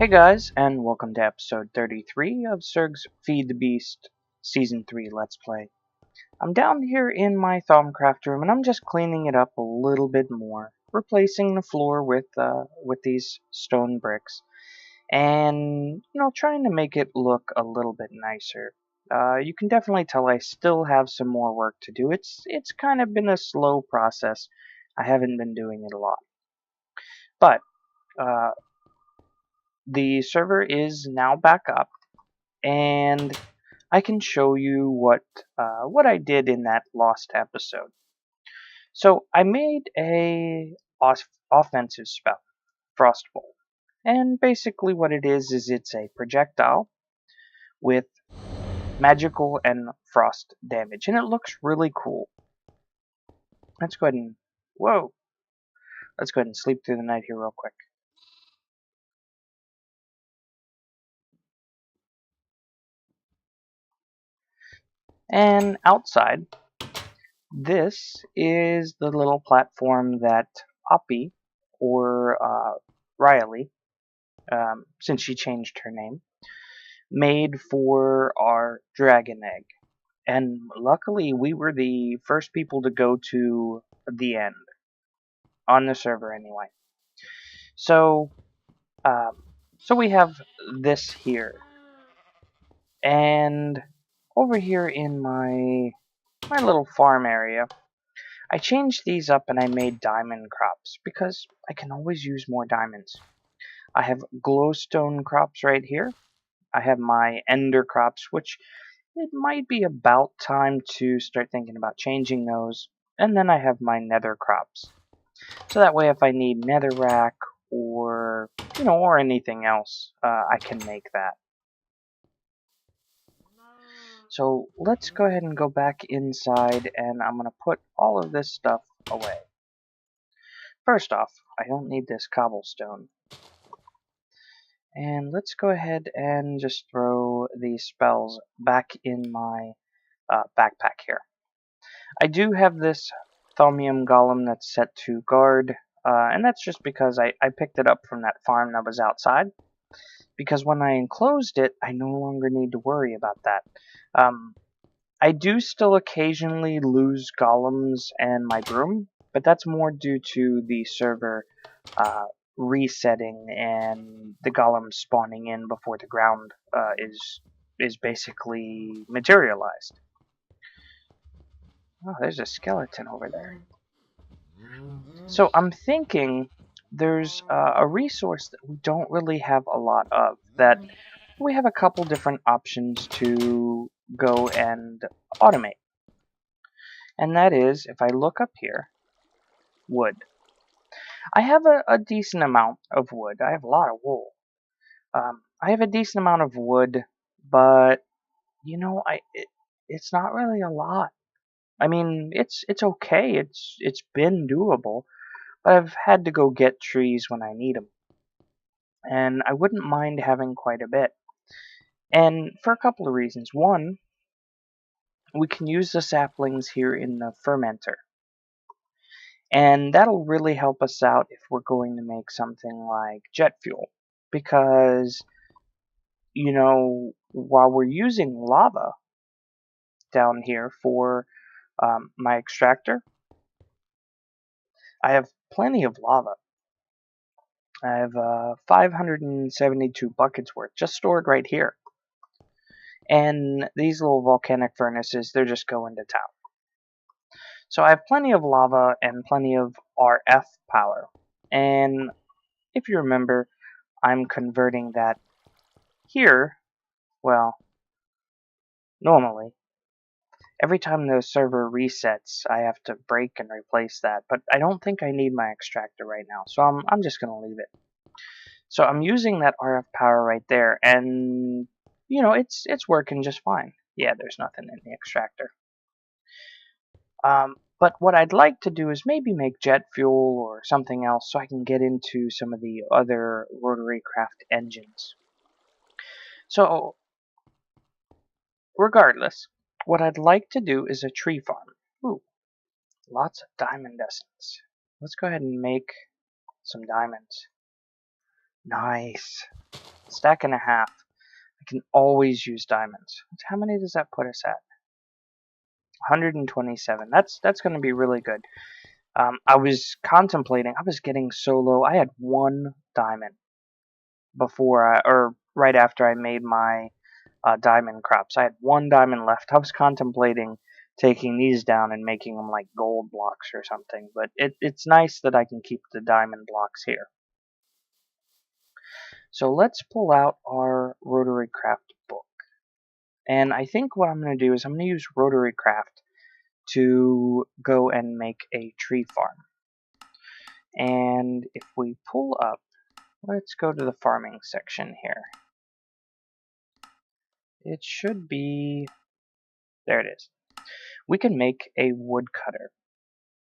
Hey guys, and welcome to episode 33 of Surg's Feed the Beast Season 3 Let's Play. I'm down here in my Thaumcraft room and I'm just cleaning it up a little bit more, replacing the floor with these stone bricks, and trying to make it look a little bit nicer. You can definitely tell I still have some more work to do. It's kind of been a slow process. I haven't been doing it a lot, but uh, the server is now back up, and I can show you what I did in that lost episode. So I made a offensive spell, Frostbolt, and basically what it is it's a projectile with magical and frost damage, and it looks really cool. Let's go ahead and let's go ahead and sleep through the night here real quick. And outside, this is the little platform that Oppie, or Riley, since she changed her name, made for our dragon egg. And luckily, we were the first people to go to the end on the server anyway. So, so we have this here, and over here in my little farm area, I changed these up and I made diamond crops because I can always use more diamonds. I have glowstone crops right here. I have my ender crops, which it might be about time to start thinking about changing those. And then I have my nether crops. So that way if I need netherrack or, or anything else, I can make that. So let's go ahead and go back inside, and I'm going to put all of this stuff away. First off, I don't need this cobblestone. And let's go ahead and just throw these spells back in my backpack here. I do have this Thaumium Golem that's set to guard, and that's just because I picked it up from that farm that was outside. Because when I enclosed it, I no longer need to worry about that. I do still occasionally lose golems and my broom, but that's more due to the server resetting and the golems spawning in before the ground is basically materialized. Oh, there's a skeleton over there. So I'm thinking there's a resource that we don't really have a lot of, that we have a couple different options to go and automate. And that is, if I look up here, wood. I have a decent amount of wood. I have a lot of wool. I have a decent amount of wood, but it's not really a lot. I mean, it's okay. It's been doable, but I've had to go get trees when I need them, and I wouldn't mind having quite a bit. And for a couple of reasons. One, we can use the saplings here in the fermenter, and that'll really help us out if we're going to make something like jet fuel, because while we're using lava down here for my extractor, I have plenty of lava. I have 572 buckets worth just stored right here. And these little volcanic furnaces, they're just going to town. So I have plenty of lava and plenty of RF power. And if you remember, I'm converting that here. Well, normally, every time the server resets, I have to break and replace that. But I don't think I need my extractor right now, so I'm just going to leave it. So I'm using that RF power right there, and it's working just fine. Yeah, there's nothing in the extractor. But what I'd like to do is maybe make jet fuel or something else so I can get into some of the other rotary craft engines. So, regardless, what I'd like to do is a tree farm. Ooh, lots of diamond essence. Let's go ahead and make some diamonds. Nice. Stack and a half. I can always use diamonds. How many does that put us at? 127. That's going to be really good. I was contemplating. I was getting so low. I had 1 diamond or right after I made my diamond crops. I had 1 diamond left. I was contemplating taking these down and making them like gold blocks or something. But it's nice that I can keep the diamond blocks here. So let's pull out our Rotary Craft book. And I think what I'm going to do is I'm going to use Rotary Craft to go and make a tree farm. And if we pull up, let's go to the farming section here. It should be, there it is. We can make a woodcutter.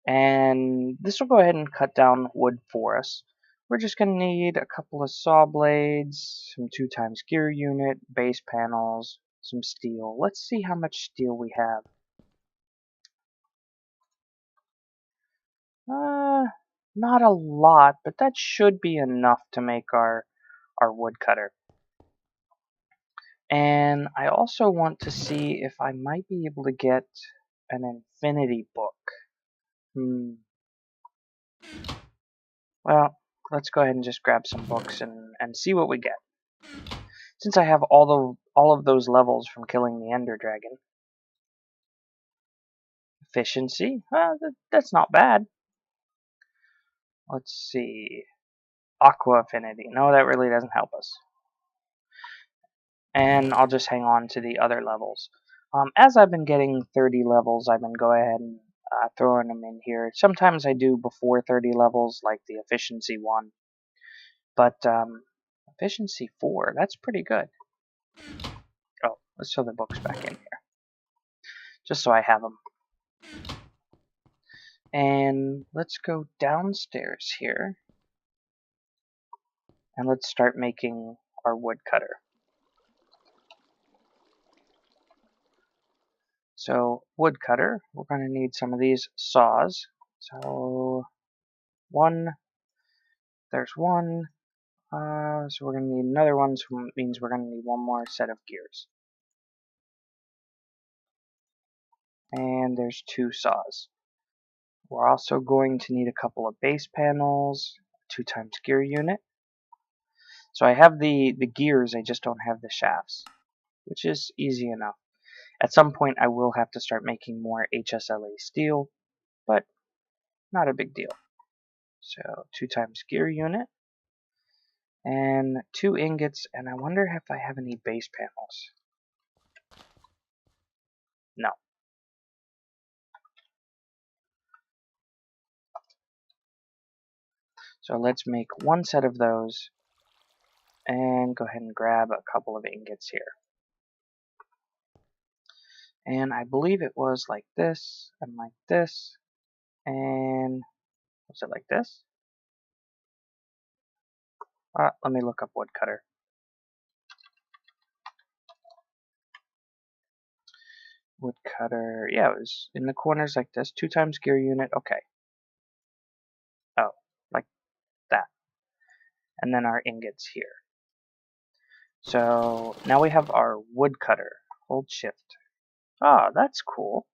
And this will go ahead and cut down wood for us. We're just going to need a couple of saw blades, some 2x gear unit, base panels, some steel. Let's see how much steel we have. Not a lot, but that should be enough to make our woodcutter. And I also want to see if I might be able to get an infinity book. Well, let's go ahead and just grab some books and see what we get. Since I have all of those levels from killing the Ender Dragon. Efficiency? That's not bad. Let's see. Aqua Affinity. No, that really doesn't help us. And I'll just hang on to the other levels. As I've been getting 30 levels, I've been going ahead and throwing them in here. Sometimes I do before 30 levels, like the Efficiency 1. But Efficiency 4, that's pretty good. Oh, let's throw the books back in here. Just so I have them. And let's go downstairs here. And let's start making our woodcutter. So, woodcutter, we're going to need some of these saws. So, there's one. So we're going to need another one, so it means we're going to need 1 more set of gears. And there's 2 saws. We're also going to need a couple of base panels, 2x gear unit. So I have the gears, I just don't have the shafts, which is easy enough. At some point I will have to start making more HSLA steel, but not a big deal. So 2x gear unit, and 2 ingots, and I wonder if I have any base panels. No. So let's make 1 set of those, and go ahead and grab a couple of ingots here. And I believe it was like this, and like this, and was it like this? Let me look up woodcutter. Woodcutter, yeah, it was in the corners like this, 2x gear unit, okay. Oh, like that. And then our ingots here. So now we have our woodcutter. Hold shift. Ah, that's cool.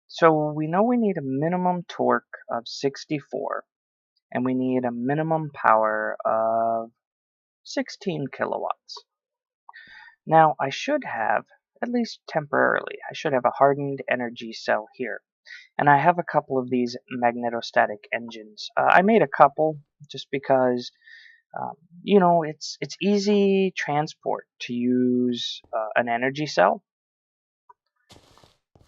So we know we need a minimum torque of 64, and we need a minimum power of 16 kilowatts. Now I should have, at least temporarily, I should have a hardened energy cell here. And I have a couple of these magnetostatic engines. I made a couple just because, you know, it's easy transport to use an energy cell.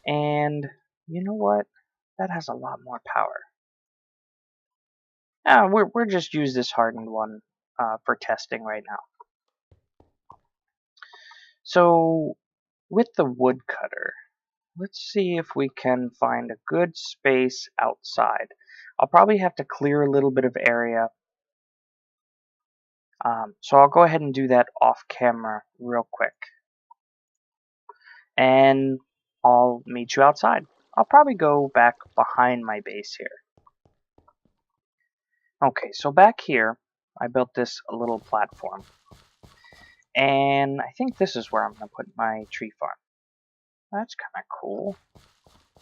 And you know what? That has a lot more power. We're just use this hardened one for testing right now. So with the woodcutter, let's see if we can find a good space outside. I'll probably have to clear a little bit of area. So I'll go ahead and do that off camera real quick. And I'll meet you outside. I'll probably go back behind my base here. Okay, so back here, I built this little platform. And I think this is where I'm going to put my tree farm. That's kind of cool.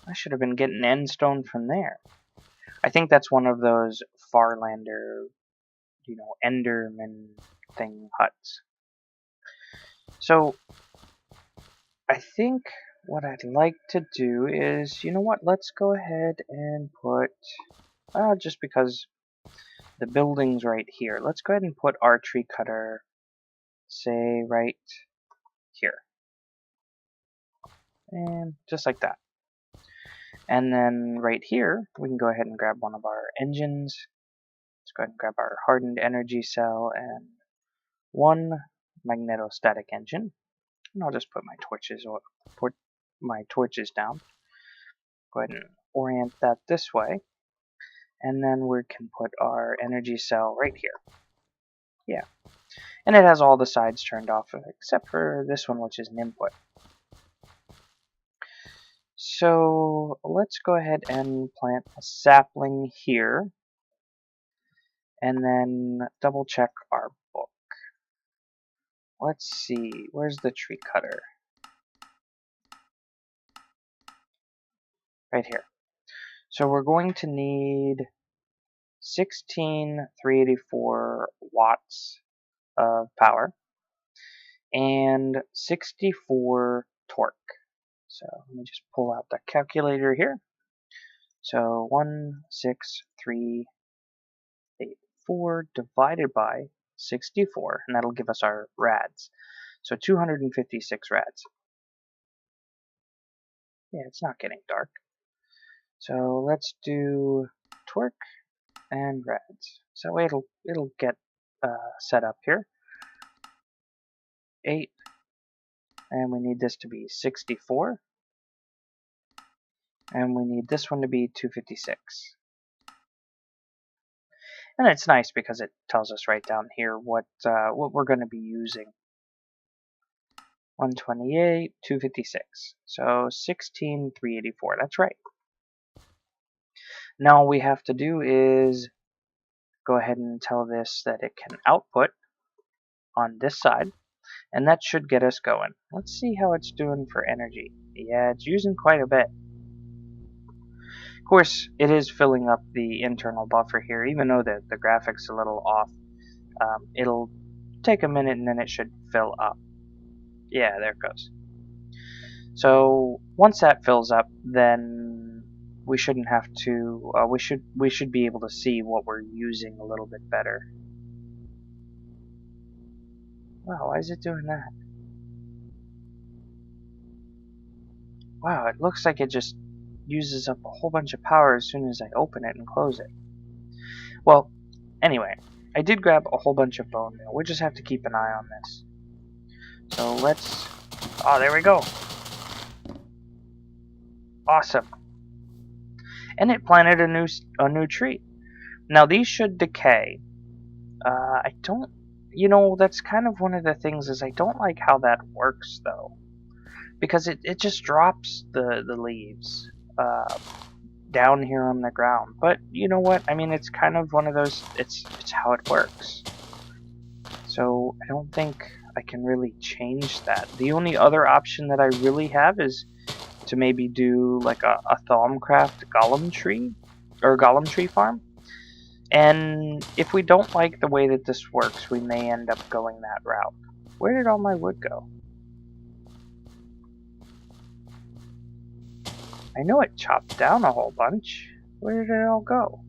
I should have been getting endstone from there. I think that's one of those Farlander, you know, Enderman thing huts. So, I think what I'd like to do is, you know what, let's go ahead and put, just because the building's right here, let's go ahead and put our tree cutter, say, right here. And just like that. And then right here, we can go ahead and grab one of our engines. Let's go ahead and grab our hardened energy cell and one magnetostatic engine. And I'll just put my torches down. Go ahead and orient that this way. And then we can put our energy cell right here. Yeah. And it has all the sides turned off except for this one, which is an input. So let's go ahead and plant a sapling here. And then double check our book. Let's see, where's the tree cutter? Right here. So we're going to need 16,384 watts of power and 64 torque. So let me just pull out the calculator here. So 16384 divided by 64, and that'll give us our rads. So 256 rads. Yeah, it's not getting dark. So let's do torque and rads. So it'll get set up here. 8, and we need this to be 64, and we need this one to be 256. And it's nice because it tells us right down here what we're going to be using. 128, 256. So 16,384. That's right. Now all we have to do is go ahead and tell this that it can output on this side, and that should get us going. Let's see how it's doing for energy. Yeah, it's using quite a bit. Of course, it is filling up the internal buffer here, even though the graphics a little off. It'll take a minute and then it should fill up. Yeah, there it goes. So once that fills up, then we shouldn't have to. We should be able to see what we're using a little bit better. Wow, why is it doing that? Wow, it looks like it just uses up a whole bunch of power as soon as I open it and close it. Well, anyway, I did grab a whole bunch of bone meal. We just have to keep an eye on this. So let's... Oh, there we go. Awesome. And it planted a new tree. Now these should decay. I don't... You know, that's kind of one of the things is I don't like how that works though. Because it just drops the leaves down here on the ground. But you know what? I mean, it's kind of one of those, it's how it works. So I don't think I can really change that. The only other option that I really have is to maybe do like a Thaumcraft golem tree, or golem tree farm. And if we don't like the way that this works, we may end up going that route. Where did all my wood go? I know it chopped down a whole bunch. Where did it all go?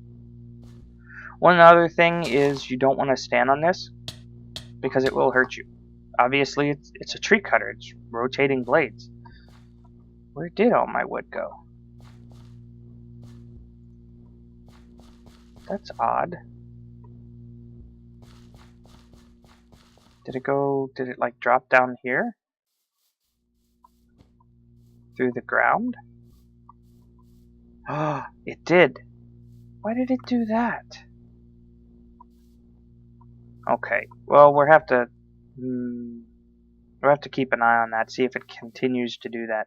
One other thing is you don't want to stand on this because it will hurt you. Obviously, it's a tree cutter. It's rotating blades. Where did all my wood go? That's odd. Did it like drop down here? Through the ground? Ah, it did. Why did it do that? Okay, well we'll have to keep an eye on that, see if it continues to do that.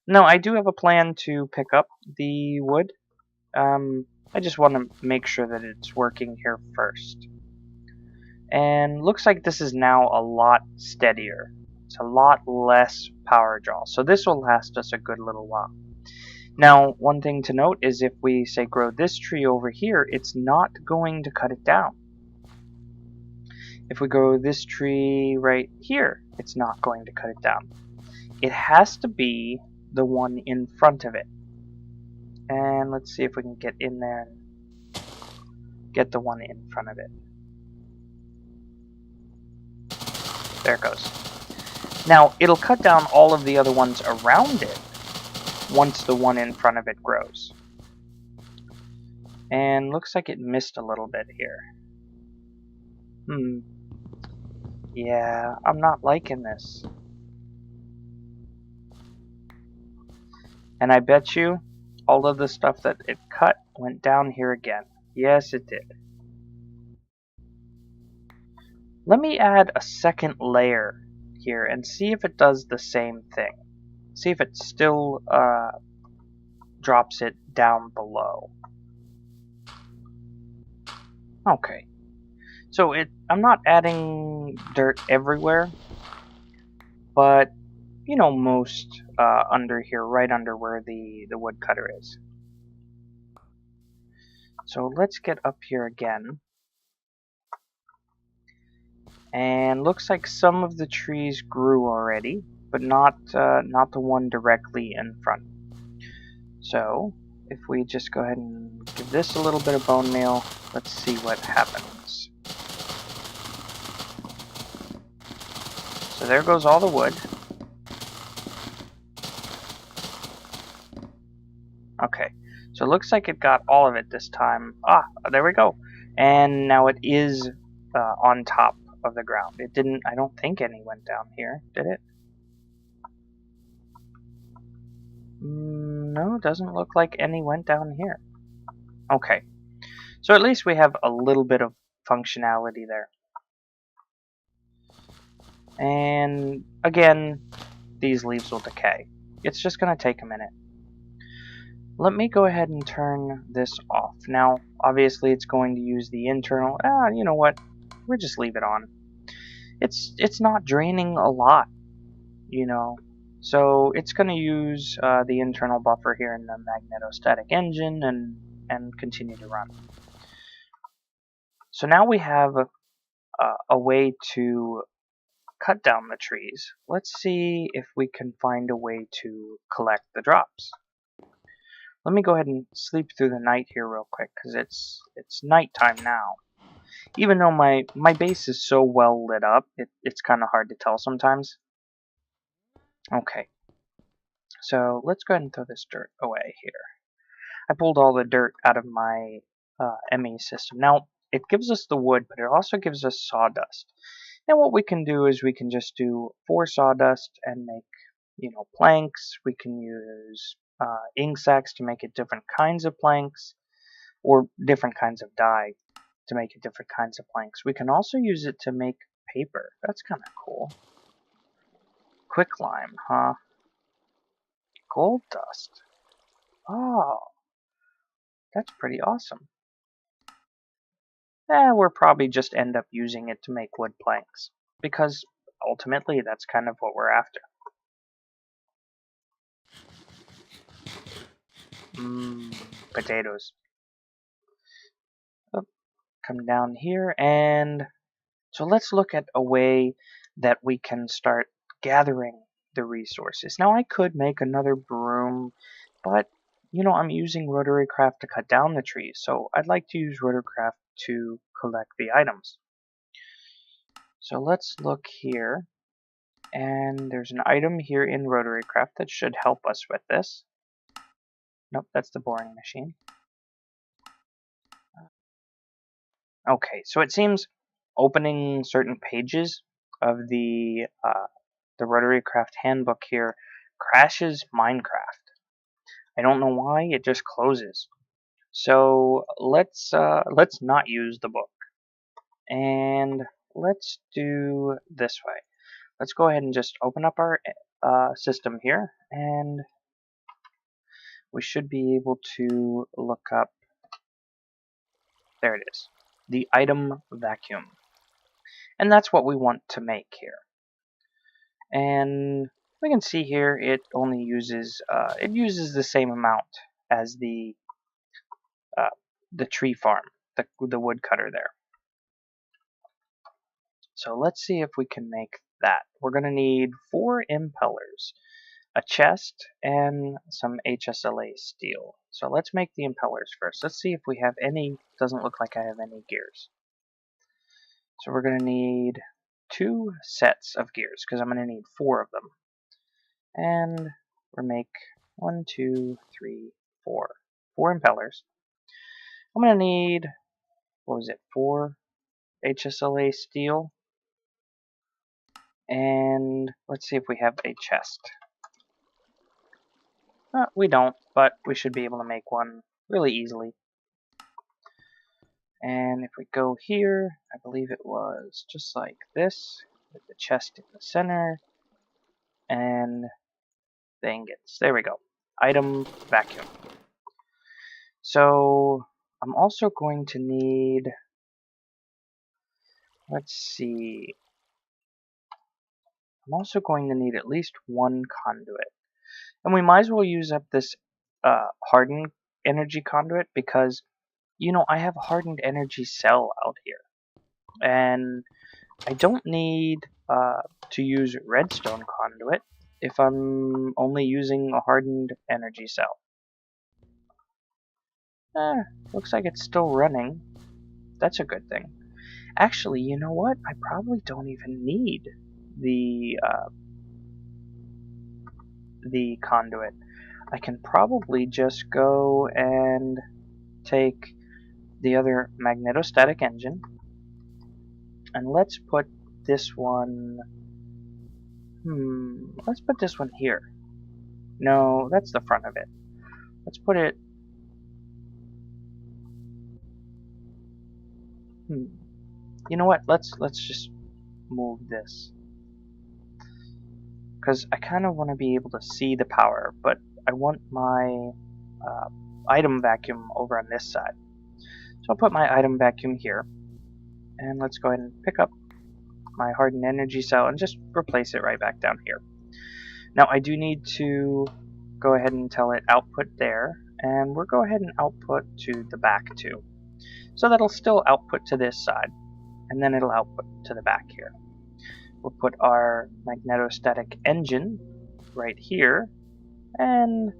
No, I do have a plan to pick up the wood. I just want to make sure that it's working here first. And looks like this is now a lot steadier. It's a lot less power draw. So this will last us a good little while. Now, one thing to note is if we say grow this tree over here, it's not going to cut it down. If we grow this tree right here, it's not going to cut it down. It has to be the one in front of it. And let's see if we can get in there and get the one in front of it. There it goes. Now, it'll cut down all of the other ones around it once the one in front of it grows. And looks like it missed a little bit here. Yeah, I'm not liking this. And I bet you all of the stuff that it cut went down here again. Yes, it did. Let me add a second layer here and see if it does the same thing. See if it still drops it down below. Okay. So I'm not adding dirt everywhere, but you know, most under here, right under where the woodcutter is. So let's get up here again. And looks like some of the trees grew already, but not the one directly in front. So if we just go ahead and give this a little bit of bone meal, let's see what happens. So there goes all the wood. Okay, so it looks like it got all of it this time. Ah, there we go. And now it is on top of the ground. It didn't, I don't think any went down here, did it? No, it doesn't look like any went down here. Okay, so at least we have a little bit of functionality there. And again, these leaves will decay. It's just going to take a minute. Let me go ahead and turn this off. Now, obviously it's going to use the internal. You know what? We'll just leave it on. It's not draining a lot, you know. So it's going to use the internal buffer here in the magnetostatic engine and continue to run. So now we have a way to cut down the trees. Let's see if we can find a way to collect the drops. Let me go ahead and sleep through the night here real quick, because it's nighttime now. Even though my base is so well lit up, it's kind of hard to tell sometimes. Okay, so let's go ahead and throw this dirt away here. I pulled all the dirt out of my ME system. Now, it gives us the wood, but it also gives us sawdust. And what we can do is we can just do 4 sawdust and make, you know, planks. We can use ink sacs to make it different kinds of planks, or different kinds of dye to make it different kinds of planks. We can also use it to make paper. That's kind of cool. Quicklime, huh? Gold dust. Oh, that's pretty awesome. We'll probably just end up using it to make wood planks, because ultimately that's kind of what we're after. Potatoes. Oh, come down here, and so let's look at a way that we can start gathering the resources. Now, I could make another broom, but you know, I'm using RotaryCraft to cut down the trees, so I'd like to use RotaryCraft to collect the items. So let's look here, and there's an item here in RotaryCraft that should help us with this. Nope, that's the boring machine. Okay, so it seems opening certain pages of the RotaryCraft handbook here crashes Minecraft. I don't know why, it just closes. So let's not use the book, and let's do this way. Let's go ahead and just open up our system here, and we should be able to look up. There it is, the item vacuum. And that's what we want to make here. And we can see here it only uses the same amount as the tree farm, the woodcutter there. So let's see if we can make that. We're going to need 4 impellers, a chest, and some HSLA steel. So let's make the impellers first. Let's see if we have any. Doesn't look like I have any gears. So we're going to need 2 sets of gears because I'm going to need 4 of them. And we'll make 1, 2, 3, 4. 4 impellers. I'm going to need, 4 HSLA steel. And let's see if we have a chest. We don't, but we should be able to make one really easily. And if we go here, I believe it was just like this, with the chest in the center, and the ingots. There we go. Item vacuum. So I'm also going to need, let's see, I'm also going to need at least 1 conduit. And we might as well use up this hardened energy conduit because, you know, I have a hardened energy cell out here. And I don't need to use redstone conduit if I'm only using a hardened energy cell. Looks like it's still running. That's a good thing. Actually, you know what? I probably don't even need the conduit. I can probably just go and take the other magnetostatic engine, and let's put this one. Let's put this one here. No, that's the front of it. Let's put it. You know what? Let's just move this, because I kind of want to be able to see the power, but I want my item vacuum over on this side. So I'll put my item vacuum here, and let's go ahead and pick up my hardened energy cell and just replace it right back down here. Now I do need to go ahead and tell it output there, and we'll go ahead and output to the back too. So that'll still output to this side, and then it'll output to the back here. We'll put our magnetostatic engine right here, and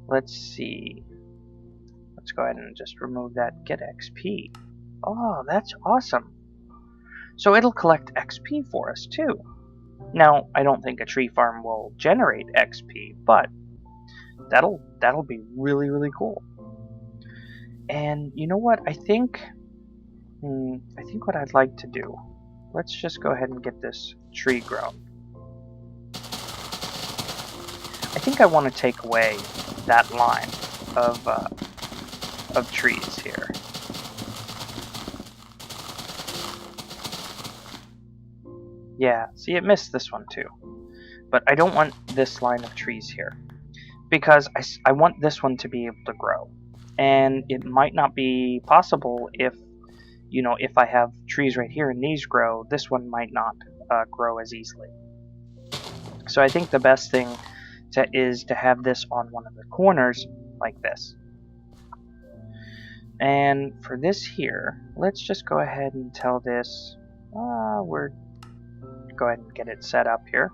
let's see. Let's go ahead and just remove that get XP. Oh, that's awesome. So it'll collect XP for us too. Now, I don't think a tree farm will generate XP, but that'll be really, really cool. And you know what? I think what I'd like to do. Let's just go ahead and get this tree grown. I think I want to take away that line of trees here. Yeah, see, it missed this one too. But I don't want this line of trees here, because I want this one to be able to grow. And it might not be possible if, you know, if I have trees right here and these grow, this one might not grow as easily. So I think the best thing is to have this on one of the corners like this. And for this here, let's just go ahead and tell this, go ahead and get it set up here.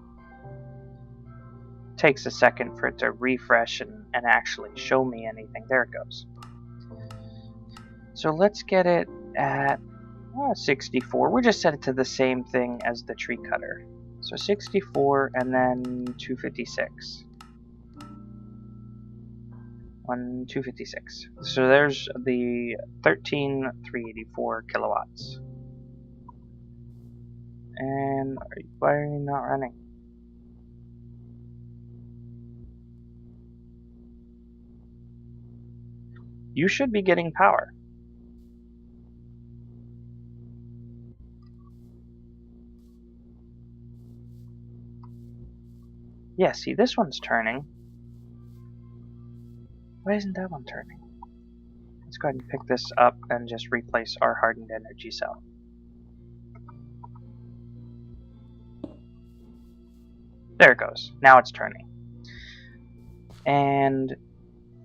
Takes a second for it to refresh and actually show me anything. There it goes. So let's get it at 64. We'll just set it to the same thing as the tree cutter. So 64 and then 256. 256. So there's the 13,384 kilowatts. And why are you not running? You should be getting power. Yeah, see, this one's turning. Why isn't that one turning? Let's go ahead and pick this up and just replace our hardened energy cell. There it goes. Now it's turning. And,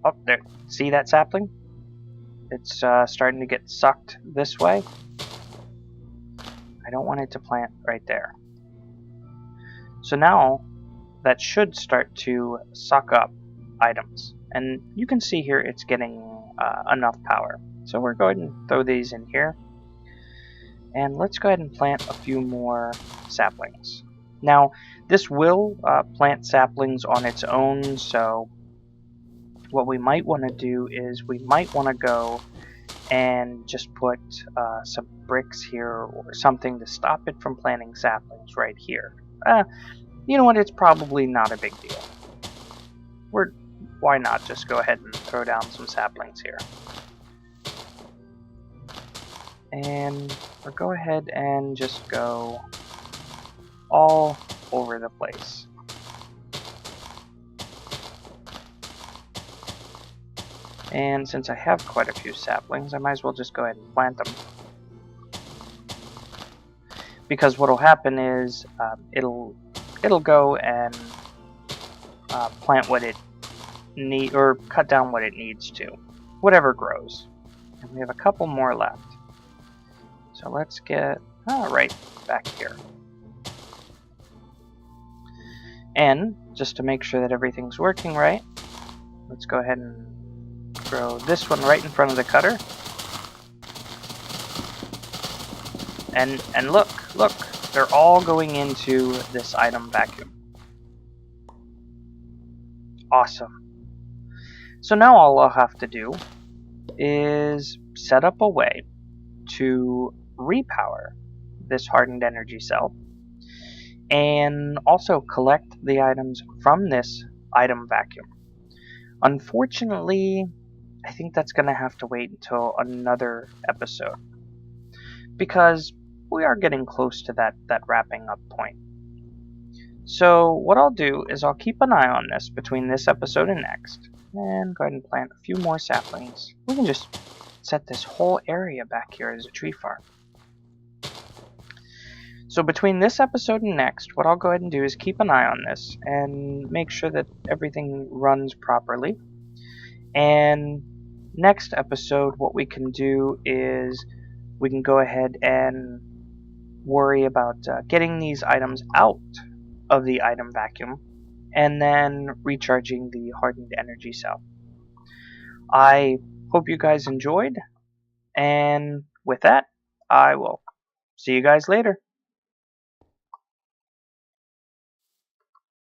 oh, there. See that sapling? It's starting to get sucked this way. I don't want it to plant right there. So now, that should start to suck up items. And you can see here it's getting enough power. So we're going to throw these in here. And let's go ahead and plant a few more saplings. Now, this will plant saplings on its own, so what we might want to do is we might want to go and just put some bricks here or something to stop it from planting saplings right here. You know what, it's probably not a big deal. Why not just go ahead and throw down some saplings here. And we'll go ahead and just go all over the place. And since I have quite a few saplings, I might as well just go ahead and plant them. Because what will happen is it'll go and plant what it need or cut down what it needs to, whatever grows. And we have a couple more left. So let's get right back here. And just to make sure that everything's working right, let's go ahead and throw this one right in front of the cutter. And look, they're all going into this item vacuum. Awesome. So now all I'll have to do is set up a way to repower this hardened energy cell and also collect the items from this item vacuum. Unfortunately, I think that's going to have to wait until another episode because we are getting close to that wrapping up point. So what I'll do is I'll keep an eye on this between this episode and next, and go ahead and plant a few more saplings. We can just set this whole area back here as a tree farm. So between this episode and next, what I'll go ahead and do is keep an eye on this and make sure that everything runs properly. And next episode, what we can do is we can go ahead and worry about getting these items out of the item vacuum and then recharging the hardened energy cell. I hope you guys enjoyed, and with that, I will see you guys later.